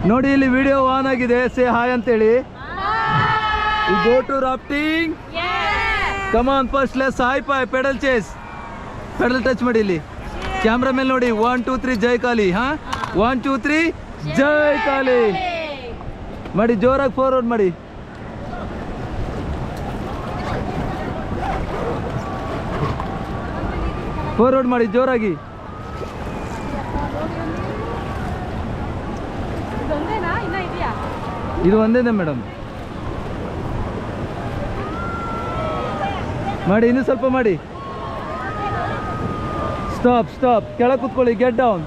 ನೋಡಿ ಇಲ್ಲಿ video on ಆಗಿದೆ. ಸೇ ಹಾಯ್ ಅಂತೇಳಿ. Go to rafting. Come on first let's high five pedal chase. Pedal touch ಮಾಡಿ ಇಲ್ಲಿ ಕ್ಯಾಮ್ರಾ ಮೇಲೆ ನೋಡಿ. 1 2 3 ಜೈ ಕಾಲಿ. ಹಾ 1 2 3 ಜೈ ಕಾಲಿ ಮಾಡಿ. ಜೋರಾಗಿ ಫಾರ್ವರ್ಡ್ ಮಾಡಿ. ಫಾರ್ವರ್ಡ್ ಮಾಡಿ ಜೋರಾಗಿ. ಇದು ಒಂದೇನೆ ಮೇಡಮ್. ಮಾಡಿ ಇನ್ನೂ ಸ್ವಲ್ಪ ಮಾಡಿ. Stop stop. ಕೆಳಗೆ ಕೂತ್ಕೊಳ್ಳಿ. Get down.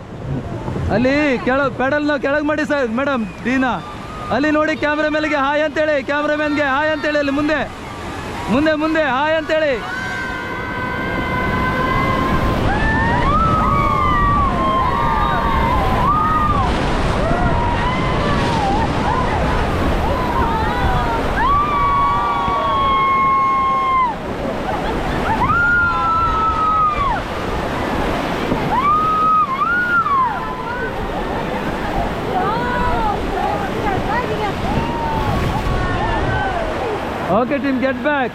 ಅಲ್ಲಿ ಕೆಳಗೆ ಪೆಡಲ್ನ ಕೆಳಗೆ ಮಾಡಿ ಸರ್ ಮೇಡಮ್. ಡೀನಾ ಅಲ್ಲಿ ನೋಡಿ ಕ್ಯಾಮ್ರಾ ಮೇಲೆಗೆ ಹಾಯ್ ಅಂತೇಳಿ. ಕ್ಯಾಮ್ರಾಮನ್ಗೆ ಹಾಯ್ ಅಂತೇಳಿ. ಅಲ್ಲಿ ಮುಂದೆ ಮುಂದೆ ಮುಂದೆ ಹಾಯ್ ಅಂತೇಳಿ. Okay team get back.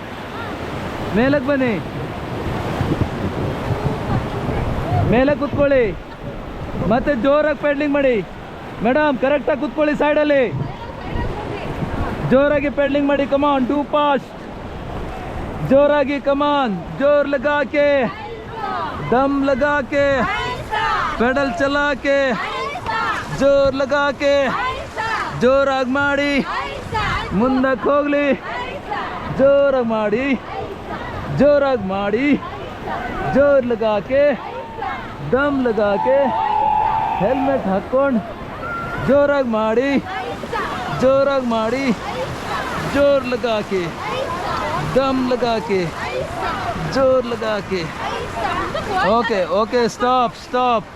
ಮೇಲಕ್ಕೆ ಬನ್ನಿ. ಮೇಲೆ ಕೂತ್ಕೊಳ್ಳಿ. ಮತ್ತೆ ಜೋರಾಗಿ ಪೆಡ್ಲಿಂಗ್ ಮಾಡಿ ಮೇಡಮ್. ಕರೆಕ್ಟಾಗಿ ಕೂತ್ಕೊಳ್ಳಿ ಸೈಡಲ್ಲಿ. ಜೋರಾಗಿ ಪೆಡ್ಲಿಂಗ್ ಮಾಡಿ. ಕಮಾನ್ ಡೂ ಫಾಸ್ಟ್. ಜೋರಾಗಿ ಕಮಾನ್. जोर लगा के दम लगा के पेडल चला के जोर लगा के ಜೋರಾಗಿ ಮಾಡಿ. ಮುಂದಕ್ಕೆ ಹೋಗ್ಲಿ. ಜೋರಾಗಿ ಮಾಡಿ. ಜೋರಾಗಿ ಮಾಡಿ. ಜೋರ್ ಲಗಾ ಕೆ ದಮ್ ಲಗಾ ಕೆ ಹೆಲ್ಮೆಟ್ ಹಾಕ್ಕೊಂಡು ಜೋರಾಗಿ ಮಾಡಿ. ಜೋರಾಗಿ ಮಾಡಿ. ಜೋರ್ ಲಗಾ ಕೆ ದಮ್ ಲಗಾ ಕೆ ಜೋರ್ ಲಗಾ ಕೆ. Okay okay stop stop.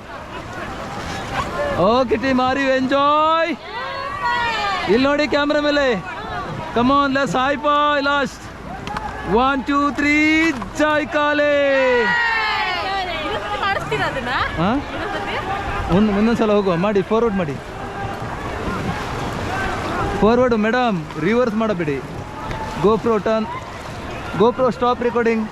Okay team are you enjoy? ಇಲ್ಲಿ ನೋಡಿ ಕ್ಯಾಮ್ರಾ ಮೇಲೆ. Come on let's high five last. 1 2 3 ಜೈ ಕಾಲೆ. ಇನ್ನೊಂದ್ಸಲ ಹೋಗುವ ಮಾಡಿ. ಫಾರ್ವರ್ಡ್ ಮಾಡಿ. Forward madam. ರಿವರ್ಸ್ ಮಾಡಬೇಡಿ. GoPro turn. GoPro stop recording.